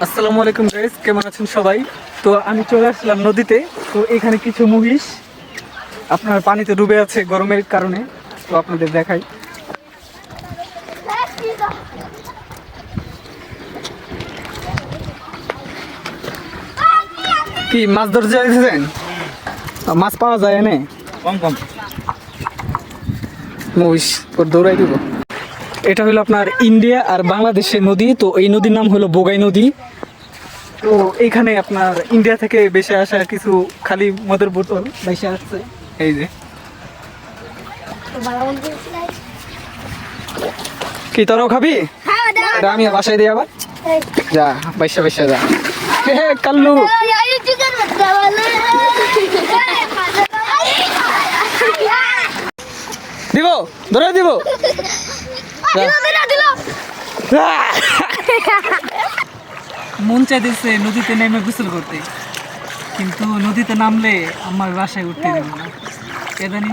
আসসালামু আলাইকুম গাইস, কেমন আছেন সবাই? তো আমি চলে আসলাম নদীতে। তো এখানে কিছু মহিষ আপনার পানিতে ডুবে আছে গরমের কারণে। তো আপনাদের দেখাই। কি মাছ ধরতে যাইতেছেন? মাছ পাওয়া যায় এনে? কম কম। মহিষ ওর দৌড়াই দিব। এটা হলো আপনার ইন্ডিয়া আর বাংলাদেশের নদী। তো এই নদীর নাম হলো বোগাই নদী। তো এইখানে আপনার ইন্ডিয়া থেকে বেশি আসা কিছু খালি মদের বোতল বেশি আসছে। এই যে কি তোরাও খাবি? এটা আমি বাসায় দিই আবার। যা বাইশা বাইশা যা। কাল্লু দিব, ধরে দিব। মন চাইতেছে নদীতে নেমে গোসল করতে, কিন্তু নদীতে নামলে আমার বাসায় উঠতে দেবো না। কেদানি